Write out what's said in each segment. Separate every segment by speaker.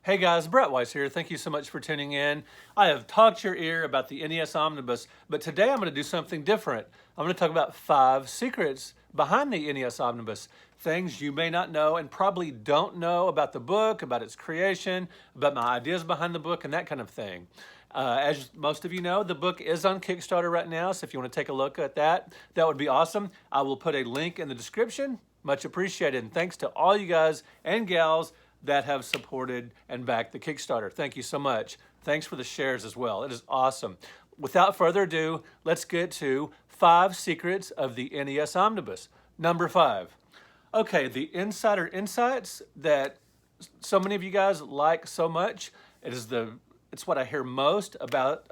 Speaker 1: Hey guys, Brett Weiss here. Thank you so much for tuning in. I have talked your ear about the NES Omnibus, but today I'm going to do something different. I'm going to talk about 5 secrets behind the NES Omnibus. Things you may not know and probably don't know about the book, about its creation, about my ideas behind the book, and that kind of thing. As most of you know, the book is on Kickstarter right now, so if you want to take a look at that, that would be awesome. I will put a link in the description. Much appreciated. And thanks to all you guys and gals that have supported and backed the Kickstarter. Thank you so much. Thanks for the shares as well. It is awesome. Without further ado, let's get to 5 secrets of the NES Omnibus. Number 5. Okay, the insider insights that so many of you guys like so much. It's what I hear most about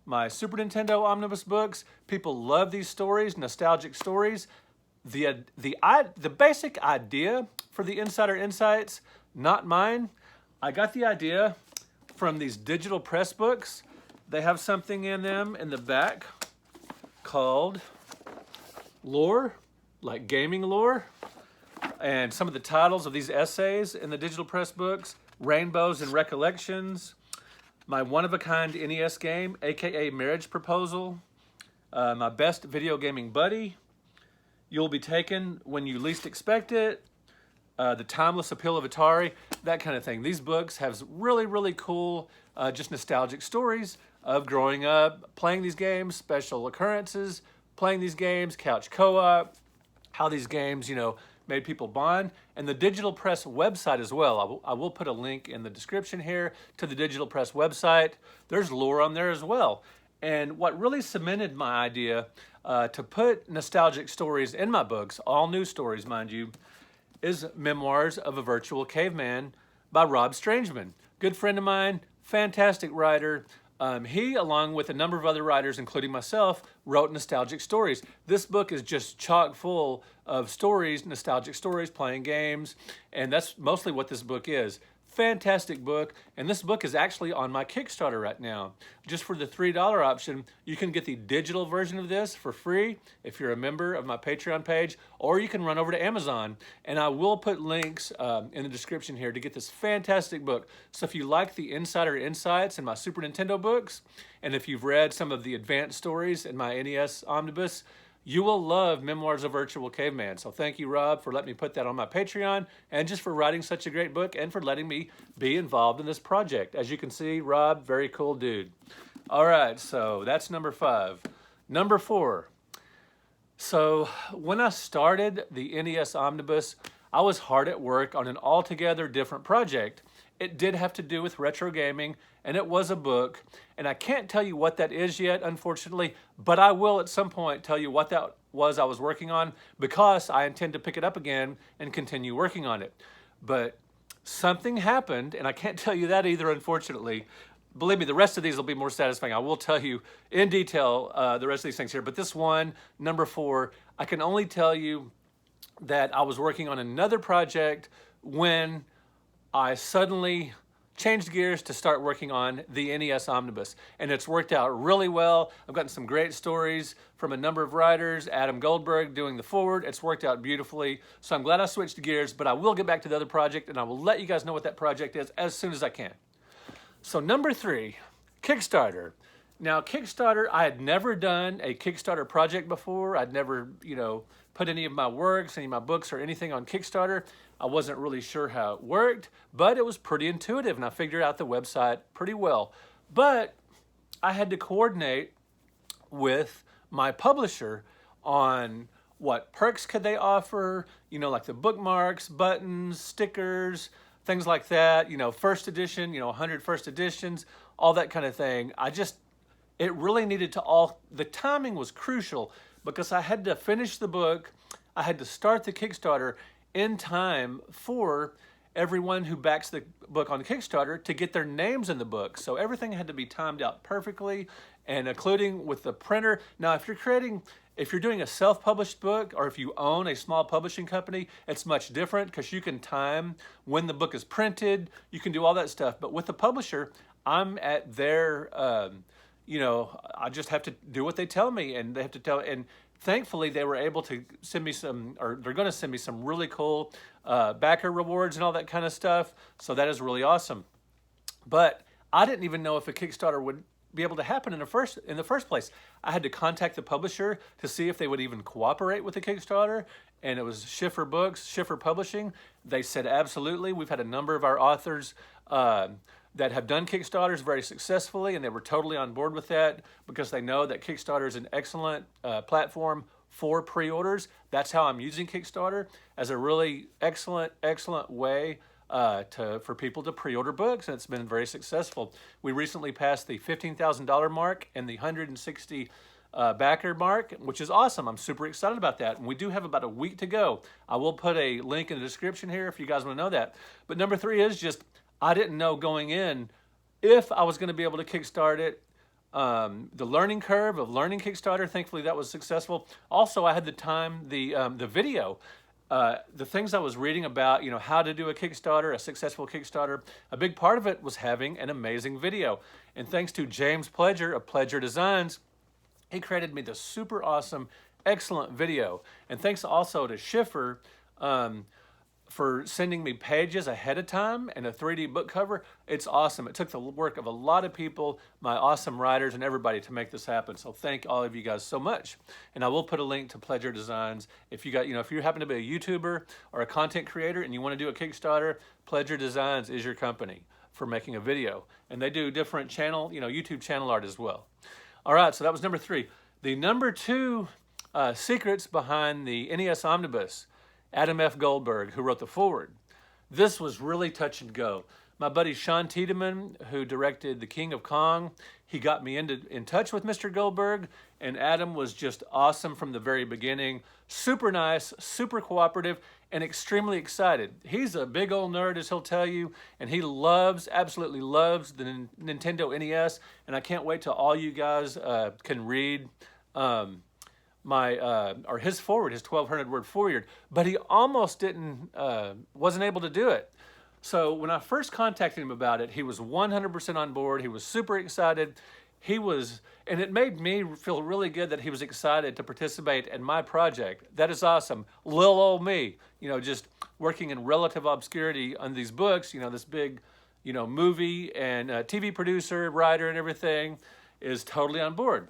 Speaker 1: my Super Nintendo Omnibus books. People love these stories, nostalgic stories. The basic idea for the insider insights, not mine. I got the idea from these digital press books. They have something in them in the back called lore, like gaming lore. And some of the titles of these essays in the digital press books: Rainbows and Recollections, My One-of-a-Kind NES Game, aka Marriage Proposal, My Best Video Gaming Buddy, You'll Be Taken When You Least Expect It, The Timeless Appeal of Atari, that kind of thing. These books have really, really cool, just nostalgic stories of growing up, playing these games, special occurrences, playing these games, couch co-op, how these games, made people bond, and the Digital Press website as well. I will put a link in the description here to the Digital Press website. There's lore on there as well. And what really cemented my idea to put nostalgic stories in my books, all new stories, mind you, is Memoirs of a Virtual Caveman by Rob Strangeman. Good friend of mine, fantastic writer. He, along with a number of other writers, including myself, wrote nostalgic stories. This book is just chock full of stories, nostalgic stories, playing games, and that's mostly what this book is. Fantastic book, and this book is actually on my Kickstarter right now. Just for the $3 option, you can get the digital version of this for free if you're a member of my Patreon page, or you can run over to Amazon, and I will put links in the description here to get this fantastic book. So if you like the insider insights in my Super Nintendo books, and if you've read some of the advanced stories in my NES Omnibus, you will love Memoirs of Virtual Caveman. So thank you, Rob, for letting me put that on my Patreon, and just for writing such a great book and for letting me be involved in this project. As you can see, Rob, very cool dude. All right, so that's number 5. Number 4. So when I started the NES Omnibus, I was hard at work on an altogether different project. It did have to do with retro gaming, and it was a book. And I can't tell you what that is yet, unfortunately, but I will at some point tell you what that was I was working on, because I intend to pick it up again and continue working on it. But something happened, and I can't tell you that either, unfortunately. Believe me, the rest of these will be more satisfying. I will tell you in detail the rest of these things here. But this one, number 4, I can only tell you that I was working on another project when I suddenly changed gears to start working on the NES Omnibus, and it's worked out really well. I've gotten some great stories from a number of writers, Adam Goldberg doing the foreword. It's worked out beautifully, so I'm glad I switched gears, but I will get back to the other project, and I will let you guys know what that project is as soon as I can. So number 3, Kickstarter. Now, Kickstarter, I had never done a Kickstarter project before. I'd never, put any of my works, any of my books or anything on Kickstarter. I wasn't really sure how it worked, but it was pretty intuitive, and I figured out the website pretty well. But I had to coordinate with my publisher on what perks could they offer, like the bookmarks, buttons, stickers, things like that, first edition, 100 first editions, all that kind of thing. It really needed to the timing was crucial, because I had to finish the book, I had to start the Kickstarter in time for everyone who backs the book on Kickstarter to get their names in the book. So everything had to be timed out perfectly, and including with the printer. Now, if you're doing a self-published book, or if you own a small publishing company, it's much different, because you can time when the book is printed, you can do all that stuff. But with the publisher, I'm at their I just have to do what they tell me, and they have to tell. And thankfully, they were able to send me they're going to send me some really cool backer rewards and all that kind of stuff. So that is really awesome. But I didn't even know if a Kickstarter would be able to happen in the first place. I had to contact the publisher to see if they would even cooperate with the Kickstarter, and it was Schiffer Books, Schiffer Publishing. They said absolutely. We've had a number of our authors that have done Kickstarters very successfully, and they were totally on board with that because they know that Kickstarter is an excellent platform for pre-orders. That's how I'm using Kickstarter, as a really excellent way for people to pre-order books, and it's been very successful. We recently passed the $15,000 mark and the 160 backer mark, which is awesome. I'm super excited about that. And we do have about a week to go. I will put a link in the description here if you guys want to know that. But number 3 is just, I didn't know going in if I was going to be able to kickstart it. The learning curve of learning Kickstarter, thankfully that was successful. Also, I had the time, the video, the things I was reading about, how to do a Kickstarter, a successful Kickstarter. A big part of it was having an amazing video. And thanks to James Pledger of Pledger Designs, he created me this super awesome, excellent video. And thanks also to Schiffer for sending me pages ahead of time and a 3D book cover. It's awesome. It took the work of a lot of people, my awesome writers and everybody, to make this happen. So thank all of you guys so much. And I will put a link to Pledger Designs. If you got, if you happen to be a YouTuber or a content creator and you want to do a Kickstarter, Pledger Designs is your company for making a video. And they do different channel, YouTube channel art as well. All right, so that was number 3. The number 2 secrets behind the NES Omnibus. Adam F. Goldberg, who wrote the foreword. This was really touch and go. My buddy Sean Tiedeman, who directed The King of Kong, he got me in touch with Mr. Goldberg, and Adam was just awesome from the very beginning. Super nice, super cooperative, and extremely excited. He's a big old nerd, as he'll tell you, and he absolutely loves the Nintendo NES, and I can't wait till all you guys can read his forward, his 1,200 word forward, but he almost wasn't able to do it. So when I first contacted him about it, he was 100% on board. He was super excited. And it made me feel really good that he was excited to participate in my project. That is awesome. Lil old me, just working in relative obscurity on these books, this big, movie and TV producer, writer and everything is totally on board.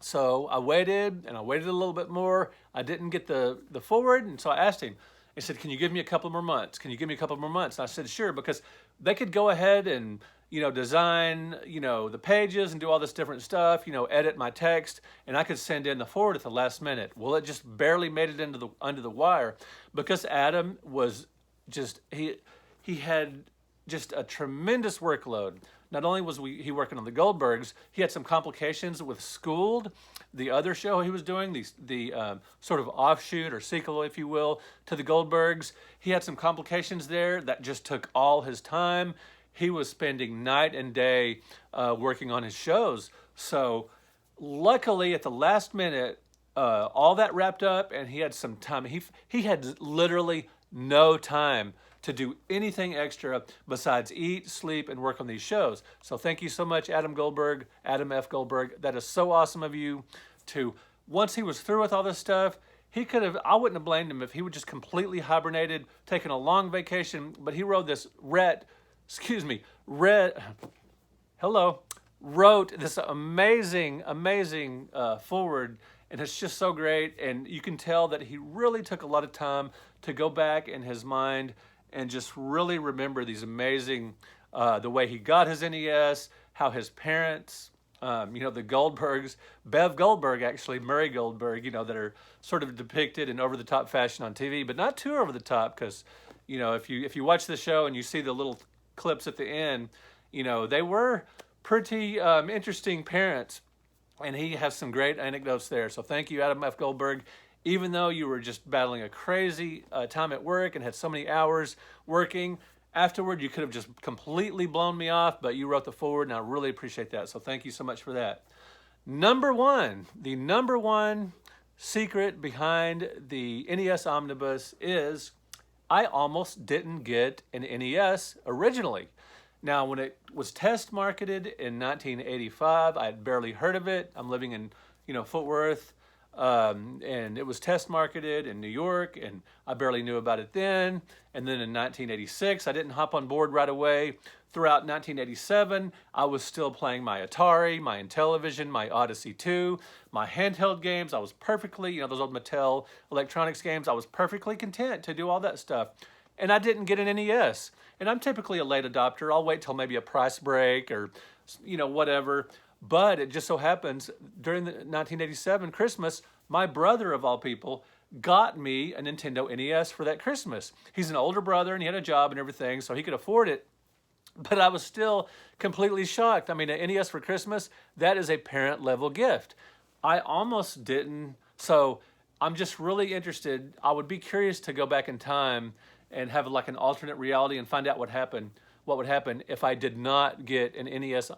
Speaker 1: So I waited and I waited a little bit more. I didn't get the forward, and so I asked him. I said, "Can you give me a couple more months? Can you give me a couple more months?" And I said, "Sure," because they could go ahead and design the pages and do all this different stuff, edit my text, and I could send in the forward at the last minute. Well, it just barely made it under the wire because Adam was just he had just a tremendous workload. Not only was he working on the Goldbergs, he had some complications with Schooled, the other show he was doing, the sort of offshoot or sequel, if you will, to the Goldbergs. He had some complications there that just took all his time. He was spending night and day working on his shows. So luckily, at the last minute, all that wrapped up, and he had some time. He had literally no time to do anything extra besides eat, sleep, and work on these shows. So thank you so much, Adam F. Goldberg. That is so awesome of you once he was through with all this stuff, I wouldn't have blamed him if he would just completely hibernated, taken a long vacation, but he wrote this wrote this amazing forward, and it's just so great, and you can tell that he really took a lot of time to go back in his mind and just really remember these amazing, the way he got his NES, how his parents, the Goldbergs, Bev Goldberg, actually, Murray Goldberg, that are sort of depicted in over-the-top fashion on TV, but not too over-the-top because, if you watch the show and you see the little clips at the end, they were pretty interesting parents, and he has some great anecdotes there. So thank you, Adam F. Goldberg. Even though you were just battling a crazy time at work and had so many hours working, afterward you could have just completely blown me off, but you wrote the forward, and I really appreciate that. So thank you so much for that. The number one secret behind the NES Omnibus is I almost didn't get an NES originally. Now, when it was test marketed in 1985, I had barely heard of it. I'm living in, Fort Worth, and it was test marketed in New York, and I barely knew about it then. And then in 1986, I didn't hop on board right away. Throughout 1987, I was still playing my Atari, my Intellivision, my Odyssey 2, my handheld games. I was perfectly, those old Mattel electronics games, I was perfectly content to do all that stuff. And I didn't get an NES. And I'm typically a late adopter. I'll wait till maybe a price break or, whatever. But it just so happens during the 1987 Christmas, my brother of all people got me a Nintendo NES for that Christmas. He's an older brother and he had a job and everything, so he could afford it. But I was still completely shocked. I mean, an NES for Christmas, that is a parent level gift. I almost didn't. So I'm just really interested. I would be curious to go back in time and have like an alternate reality and find out what would happen if I did not get an NES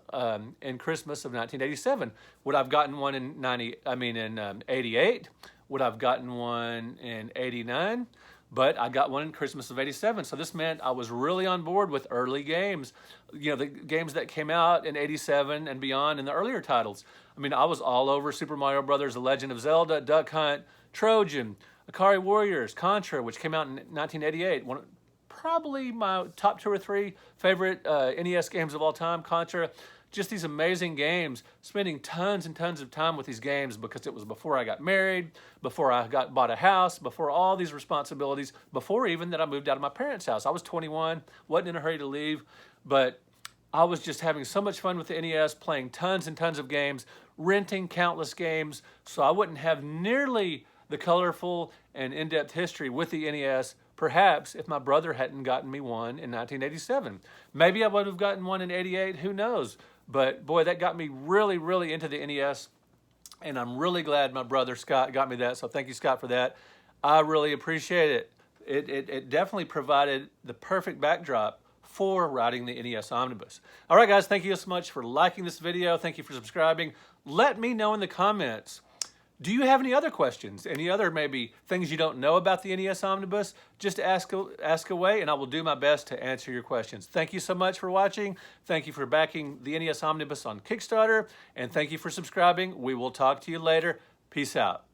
Speaker 1: in Christmas of 1987. Would I've gotten one in 88? Would I've gotten one in 89? But I got one in Christmas of 87. So this meant I was really on board with early games, the games that came out in 87 and beyond and the earlier titles. I mean, I was all over Super Mario Brothers, The Legend of Zelda, Duck Hunt, Trojan, Akari Warriors, Contra, which came out in 1988. Probably my top 2 or 3 favorite NES games of all time, Contra. Just these amazing games, spending tons and tons of time with these games because it was before I got married, before I bought a house, before all these responsibilities, before even that I moved out of my parents' house. I was 21, wasn't in a hurry to leave, but I was just having so much fun with the NES, playing tons and tons of games, renting countless games, so I wouldn't have nearly the colorful and in-depth history with the NES, perhaps if my brother hadn't gotten me one in 1987. Maybe I would have gotten one in 88, who knows? But boy, that got me really, really into the NES, and I'm really glad my brother Scott got me that, so thank you, Scott, for that. I really appreciate it. It definitely provided the perfect backdrop for writing the NES Omnibus. All right, guys, thank you so much for liking this video. Thank you for subscribing. Let me know in the comments, do you have any other questions? Any other maybe things you don't know about the NES Omnibus? Just ask away and I will do my best to answer your questions. Thank you so much for watching. Thank you for backing the NES Omnibus on Kickstarter. And thank you for subscribing. We will talk to you later. Peace out.